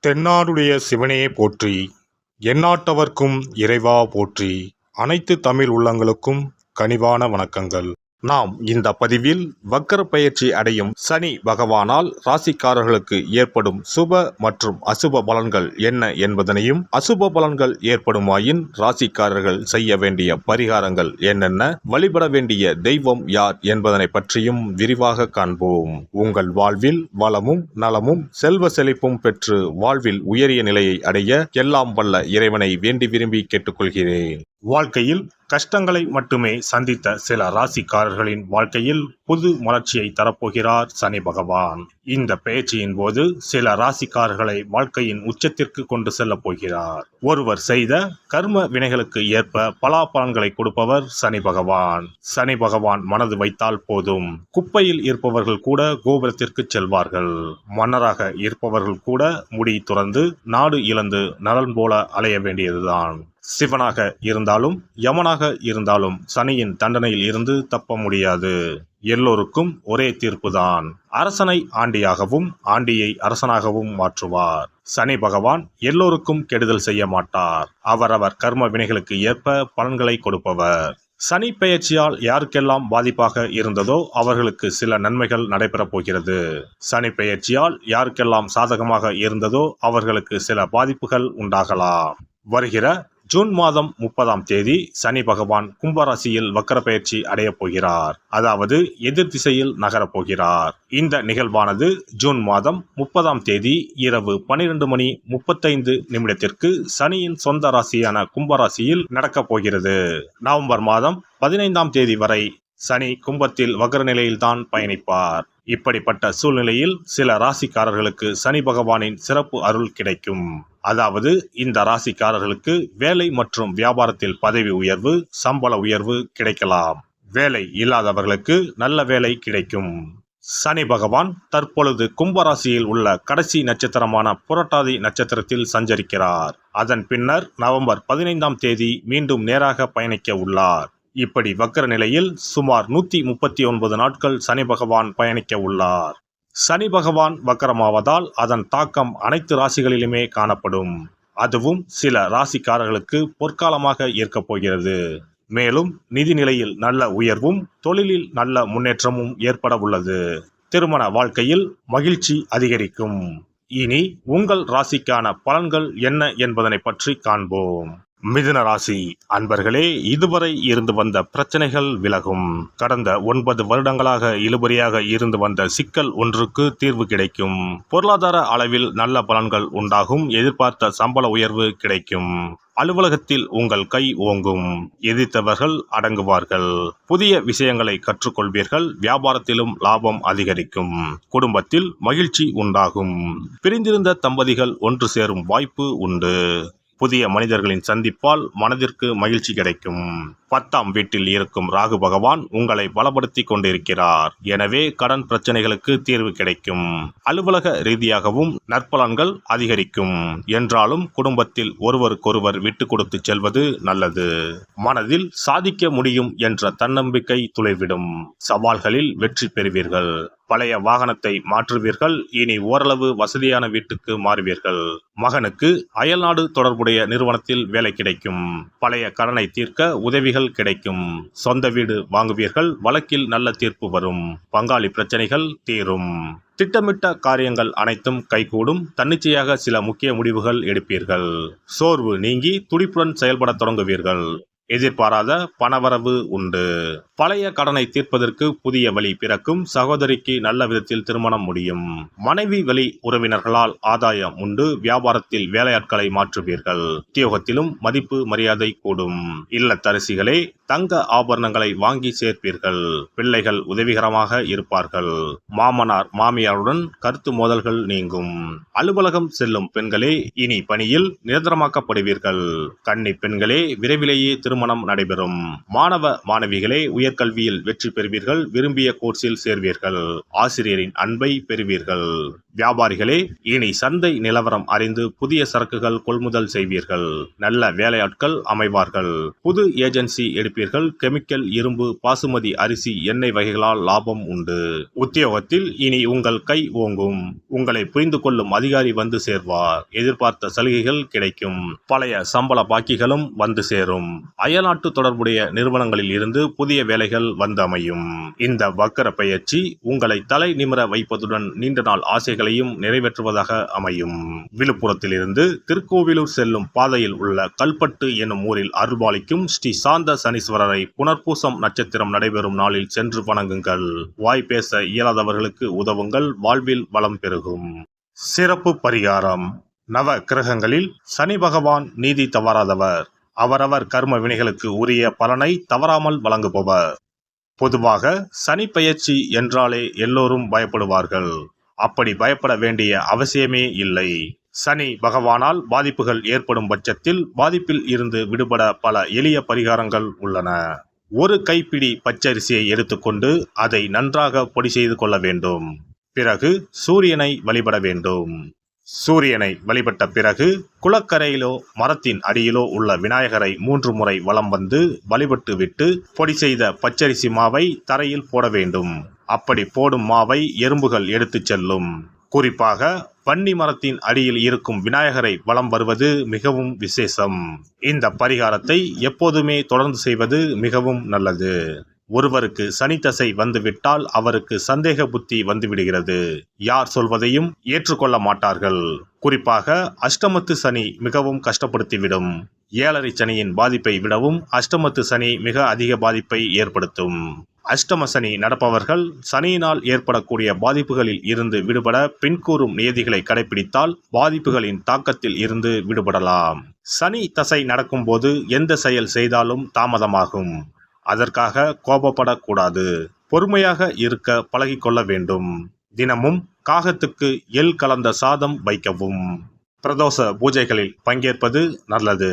தென்னாடுடைய சிவனே போற்றி, எந்நாட்டவர்க்கும் இறைவா போற்றி. அனைத்து தமிழ் உள்ளங்களுக்கும் கனிவான வணக்கங்கள். நாம் இந்த பதிவில் வக்கர பயிற்சி அடையும் சனி பகவானால் ராசிக்காரர்களுக்கு ஏற்படும் சுப மற்றும் அசுப பலன்கள் என்ன என்பதனையும், அசுப பலன்கள் ஏற்படுமாயின் ராசிக்காரர்கள் செய்ய வேண்டிய பரிகாரங்கள் என்னென்ன, வழிபட வேண்டிய தெய்வம் யார் என்பதனை பற்றியும் விரிவாக காண்போம். உங்கள் வாழ்வில் வளமும் நலமும் செல்வ செழிப்பும் பெற்று வாழ்வில் உயரிய நிலையை அடைய எல்லாம் வல்ல இறைவனை வேண்டி விரும்பி கேட்டுக்கொள்கிறேன். வாழ்க்கையில் கஷ்டங்களை மட்டுமே சந்தித்த சில ராசிக்காரர்களின் வாழ்க்கையில் புது மலர்ச்சியை தரப்போகிறார் சனி பகவான். இந்த பெயர்ச்சியின் போது சில ராசிக்காரர்களை வாழ்க்கையின் உச்சத்திற்கு கொண்டு செல்ல போகிறார். ஒருவர் செய்த கர்ம வினைகளுக்கு ஏற்ப பலாபலன்களை கொடுப்பவர் சனி பகவான். சனி பகவான் மனது வைத்தால் போதும், குப்பையில் இருப்பவர்கள் கூட கோபுரத்திற்கு செல்வார்கள். மன்னராக இருப்பவர்கள் கூட முடி துறந்து நாடு இழந்து நலன் போல அலைய வேண்டியதுதான். சிவனாக இருந்தாலும் யமனாக இருந்தாலும் சனியின் தண்டனையில் இருந்து தப்ப முடியாது. எல்லோருக்கும் ஒரே தீர்ப்புதான். அரசனை ஆண்டியாகவும் ஆண்டியை அரசனாகவும் மாற்றுவார். சனி பகவான் எல்லோருக்கும் கெடுதல் செய்ய மாட்டார். அவரவர் கர்ம வினைகளுக்கு ஏற்ப பலன்களை கொடுப்பவர். சனி பெயர்ச்சியால் யாருக்கெல்லாம் பாதிப்பாக இருந்ததோ அவர்களுக்கு சில நன்மைகள் நடைபெறப் போகிறது. சனி பெயர்ச்சியால் யாருக்கெல்லாம் சாதகமாக இருந்ததோ அவர்களுக்கு சில பாதிப்புகள் உண்டாகலாம். வருகிற ஜூன் மாதம் 30ஆம் தேதி சனி பகவான் கும்பராசியில் வக்கர பெயர்ச்சி அடையப் போகிறார். அதாவது எதிர் திசையில் நகரப் போகிறார். இந்த நிகழ்வானது ஜூன் மாதம் 30ஆம் தேதி இரவு 12:35 சனியின் சொந்த ராசியான கும்பராசியில் நடக்கப் போகிறது. நவம்பர் மாதம் 15ஆம் தேதி வரை சனி கும்பத்தில் வக்ர நிலையில்தான் பயணிப்பார். இப்படிப்பட்ட சூழ்நிலையில் சில ராசிக்காரர்களுக்கு சனி பகவானின் சிறப்பு அருள் கிடைக்கும். அதாவது இந்த ராசிக்காரர்களுக்கு வேலை மற்றும் வியாபாரத்தில் பதவி உயர்வு, சம்பள உயர்வு கிடைக்கலாம். வேலை இல்லாதவர்களுக்கு நல்ல வேலை கிடைக்கும். சனி பகவான் தற்பொழுது கும்பராசியில் உள்ள கடைசி நட்சத்திரமான புரட்டாதி நட்சத்திரத்தில் சஞ்சரிக்கிறார். அதன் பின்னர் நவம்பர் 15ஆம் தேதி மீண்டும் நேராக பயணிக்க உள்ளார். இப்படி வக்கர நிலையில் சுமார் 139 நாட்கள் சனி பகவான் பயணிக்க உள்ளார். சனி பகவான் வக்கரமாவதால் அதன் தாக்கம் அனைத்து ராசிகளிலுமே காணப்படும். அதுவும் சில ராசிக்காரர்களுக்கு பொற்காலமாக இருக்கப் போகிறது. மேலும் நிதி நிலையில் நல்ல உயர்வும் தொழிலில் நல்ல முன்னேற்றமும் ஏற்பட உள்ளது. திருமண வாழ்க்கையில் மகிழ்ச்சி அதிகரிக்கும். இனி உங்கள் ராசிக்கான பலன்கள் என்ன என்பதனை பற்றி காண்போம். மிதுன ராசி அன்பர்களே, இதுவரை இருந்து வந்த பிரச்சனைகள் விலகும். கடந்த 9 வருடங்களாக இழுபறியாக இருந்து வந்த சிக்கல் ஒன்றுக்கு தீர்வு கிடைக்கும். பொருளாதார அளவில் நல்ல பலன்கள் உண்டாகும். எதிர்பார்த்த சம்பள உயர்வு கிடைக்கும். அலுவலகத்தில் உங்கள் கை ஓங்கும். எதிர்த்தவர்கள் அடங்குவார்கள். புதிய விஷயங்களை கற்றுக்கொள்வீர்கள். வியாபாரத்திலும் லாபம் அதிகரிக்கும். குடும்பத்தில் மகிழ்ச்சி உண்டாகும். பிரிந்திருந்த தம்பதிகள் ஒன்று சேரும் வாய்ப்பு உண்டு. புதிய மனிதர்களின் சந்திப்பால் மனதிற்கு மகிழ்ச்சி கிடைக்கும். 10ஆம் வீட்டில் இருக்கும் ராகு பகவான் உங்களை பலப்படுத்தி கொண்டிருக்கிறார். எனவே கடன் பிரச்சனைகளுக்கு தீர்வு கிடைக்கும். அலுவலக ரீதியாகவும் நற்பலன்கள் அதிகரிக்கும். என்றாலும் குடும்பத்தில் ஒருவருக்கொருவர் விட்டு கொடுத்து செல்வது நல்லது. மனதில் சாதிக்க முடியும் என்ற தன்னம்பிக்கை துளிர்விடும். சவால்களில் வெற்றி பெறுவீர்கள். பழைய வாகனத்தை மாற்றுவீர்கள். இனி ஓரளவு வசதியான வீட்டுக்கு மாறுவீர்கள். மகனுக்கு அயல்நாடு தொடர்புடைய நிறுவனத்தில் வேலை கிடைக்கும். பழைய கடனை தீர்க்க உதவிகள் கிடைக்கும். சொந்த வீடு வாங்குவீர்கள். வழக்கில் நல்ல தீர்ப்பு வரும். பங்காளி பிரச்சனைகள் தீரும். திட்டமிட்ட காரியங்கள் அனைத்தும் கைகூடும். தன்னிச்சையாக சில முக்கிய முடிவுகள் எடுப்பீர்கள். சோர்வு நீங்கி துடிப்புடன் செயல்பட தொடங்குவீர்கள். எதிர்பாராத பணவரவு உண்டு. பழைய கடனை தீர்ப்பதற்கு புதிய வழி பிறக்கும். சகோதரிக்கு நல்ல விதத்தில் திருமணம் முடியும். மனைவி வழி உறவினர்களால் ஆதாயம் உண்டு. வியாபாரத்தில் வேலையாட்களை மாற்றுவீர்கள். உத்தியோகத்திலும் மதிப்பு மரியாதை கூடும். இல்லத்தரசிகளே, தங்க ஆபரணங்களை வாங்கி சேர்ப்பீர்கள். பிள்ளைகள் உதவிகரமாக இருப்பார்கள். மாமனார் மாமியாருடன் கருத்து மோதல்கள் நீங்கும். அலுவலகம் செல்லும் பெண்களே, இனி பணியில் நிரந்தரமாக்கப்படுவீர்கள். கன்னி பெண்களே, விரைவிலேயே திருமணம் திருமணம் நடைபெறும். மாணவ மாணவிகளே, உயர்கல்வியில் வெற்றி பெறுவீர்கள். விரும்பிய கோர்ஸில் சேர்வீர்கள். ஆசிரியரின் அன்பை பெறுவீர்கள். வியாபாரிகளே, இனி சந்தை நிலவரம் அறிந்து புதிய சரக்குகள் கொள்முதல் செய்வீர்கள். நல்ல வேலையாட்கள் அமைவார்கள். புது ஏஜென்சி எடுப்பீர்கள். கெமிக்கல், இரும்பு, பாசுமதி அரிசி, எண்ணெய் வகைகளால் லாபம் உண்டு. உத்தியோகத்தில் இனி உங்கள் கை ஓங்கும். உங்களை புரிந்து கொள்ளும் அதிகாரி வந்து சேர்வார். எதிர்பார்த்த சலுகைகள் கிடைக்கும். பழைய சம்பள பாக்கிகளும் வந்து சேரும். அயல்நாட்டு தொடர்புடைய நிறுவனங்களில் இருந்து புதிய வேலைகள் வந்து அமையும். இந்த வக்கர பெயர்ச்சி உங்களை தலை நிமிர வைப்பதுடன் நீண்ட நாள் ஆசைகளையும் நிறைவேற்றுவதாக அமையும். விழுப்புரத்தில் இருந்து திருக்கோவிலூர் செல்லும் பாதையில் உள்ள கல்பட்டு என்னும் ஊரில் அருள்பாலிக்கும் ஸ்ரீ சாந்த சனீஸ்வரரை புனர்பூசம் நட்சத்திரம் நடைபெறும் நாளில் சென்று வணங்குங்கள். வாய் பேச இயலாதவர்களுக்கு உதவுங்கள். வாழ்வில் வளம் பெருகும். சிறப்பு பரிகாரம். நவ கிரகங்களில் சனி பகவான் நீதி தவறாதவர். அவரவர் கர்ம வினைகளுக்கு உரிய பலனை தவறாமல் வழங்குபவர். பொதுவாக சனி பெயர்ச்சி என்றாலே எல்லோரும் பயப்படுவார்கள். அப்படி பயப்பட வேண்டிய அவசியமே இல்லை. சனி பகவானால் பாதிப்புகள் ஏற்படும் பட்சத்தில் பாதிப்பில் இருந்து விடுபட பல எளிய பரிகாரங்கள் உள்ளன. ஒரு கைப்பிடி பச்சரிசியை எடுத்துக்கொண்டு அதை நன்றாக பொடி செய்து கொள்ள வேண்டும். பிறகு சூரியனை வழிபட வேண்டும். சூரியனை வழிபட்ட பிறகு குளக்கரையிலோ மரத்தின் அடியிலோ உள்ள விநாயகரை 3 முறை வலம் வந்து வழிபட்டு விட்டு பொடி செய்த பச்சரிசி மாவை தரையில் போட வேண்டும். அப்படி போடும் மாவை எறும்புகள் எடுத்துச் செல்லும். குறிப்பாக வன்னி மரத்தின் அடியில் இருக்கும் விநாயகரை வலம் வருவது மிகவும் விசேஷம். இந்த பரிகாரத்தை எப்போதுமே தொடர்ந்து செய்வது மிகவும் நல்லது. ஒருவருக்கு சனி தசை வந்துவிட்டால் அவருக்கு சந்தேக புத்தி வந்துவிடுகிறது. யார் சொல்வதையும் ஏற்றுக்கொள்ள மாட்டார்கள். குறிப்பாக அஷ்டமத்து சனி மிகவும் கஷ்டப்படுத்திவிடும். 7.5 சனியின் பாதிப்பை விடவும் அஷ்டமத்து சனி மிக அதிக பாதிப்பை ஏற்படுத்தும். அஷ்டம சனி நடப்பவர்கள் சனியினால் ஏற்படக்கூடிய பாதிப்புகளில் இருந்து விடுபட பின்கூறும் நியதிகளை கடைபிடித்தால் பாதிப்புகளின் தாக்கத்தில் இருந்து விடுபடலாம். சனி தசை நடக்கும்போது எந்த செயல் செய்தாலும் தாமதமாகும். அதற்காக கோபப்படக்கூடாது. பொறுமையாக இருக்க பழகிக்கொள்ள வேண்டும். தினமும் காகத்துக்கு எள் கலந்த சாதம் வைக்கவும். பிரதோஷ பூஜைகளில் பங்கேற்பது நல்லது.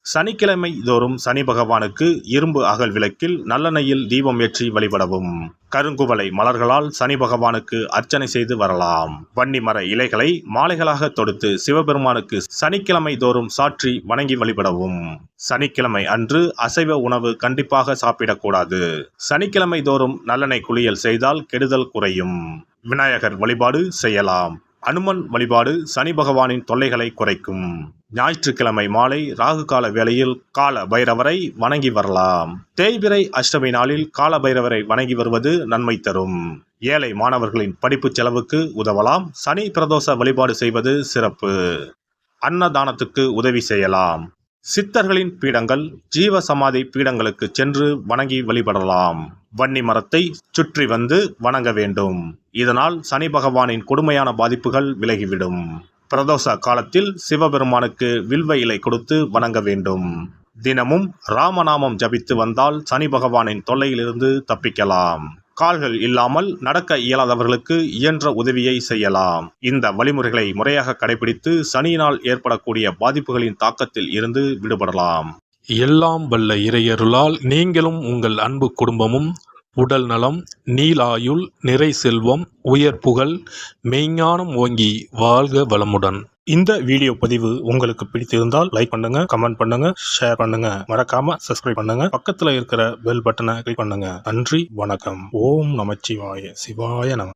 சனிக்கிழமை தோறும் சனி பகவானுக்கு இரும்பு அகல் விளக்கில் நல்லெண்ணெயில் தீபம் ஏற்றி வழிபடவும். கருங்குவளை மலர்களால் சனி பகவானுக்கு அர்ச்சனை செய்து வரலாம். வன்னி மர இலைகளை மாலைகளாக தொடுத்து சிவபெருமானுக்கு சனிக்கிழமை தோறும் சாற்றி வணங்கி வழிபடவும். சனிக்கிழமை அன்று அசைவ உணவு கண்டிப்பாக சாப்பிடக்கூடாது. சனிக்கிழமை தோறும் நல்லெண்ணெய் குளியல் செய்தால் கெடுதல் குறையும். விநாயகர் வழிபாடு செய்யலாம். அனுமன் வழிபாடு சனி பகவானின் தொல்லைகளை குறைக்கும். ஞாயிற்றுக்கிழமை மாலை ராகு கால வேளையில் கால பைரவரை வணங்கி வரலாம். தேய்பிறை அஷ்டமி நாளில் கால பைரவரை வணங்கி வருவது நன்மை தரும். ஏழை மாணவர்களின் படிப்பு செலவுக்கு உதவலாம். சனி பிரதோஷ வழிபாடு செய்வது சிறப்பு. அன்னதானத்துக்கு உதவி செய்யலாம். சித்தர்களின் பீடங்கள், ஜீவ சமாதி பீடங்களுக்கு சென்று வணங்கி வழிபடலாம். வன்னி மரத்தை சுற்றி வந்து வணங்க வேண்டும். இதனால் சனி பகவானின் கொடுமையான பாதிப்புகள் விலகிவிடும். பிரதோஷ காலத்தில் சிவபெருமானுக்கு வில்வ இலை கொடுத்து வணங்க வேண்டும். தினமும் ராமநாமம் ஜபித்து வந்தால் சனி பகவானின் தொல்லையிலிருந்து தப்பிக்கலாம். கால்கள் இல்லாமல் நடக்க இயலாதவர்களுக்கு இயன்ற உதவியை செய்யலாம். இந்த வழிமுறைகளை முறையாக கடைபிடித்து சனியினால் ஏற்படக்கூடிய பாதிப்புகளின் தாக்கத்தில் இருந்து விடுபடலாம். எல்லாம் வல்ல இறையருளால் நீங்களும் உங்கள் அன்பு குடும்பமும் உடல் நலம், நீலாயுள், நிறை செல்வம், உயர் புகழ், மெய்ஞானம் ஓங்கி வாழ்க வளமுடன். இந்த வீடியோ பதிவு உங்களுக்கு பிடித்திருந்தால் லைக் பண்ணுங்க, கமெண்ட் பண்ணுங்க, ஷேர் பண்ணுங்க. மறக்காம சப்ஸ்கிரைப் பண்ணுங்க. பக்கத்துல இருக்கிற பெல் பட்டனை கிளிக் பண்ணுங்க. நன்றி, வணக்கம். ஓம் நமச்சிவாய. சிவாய நம.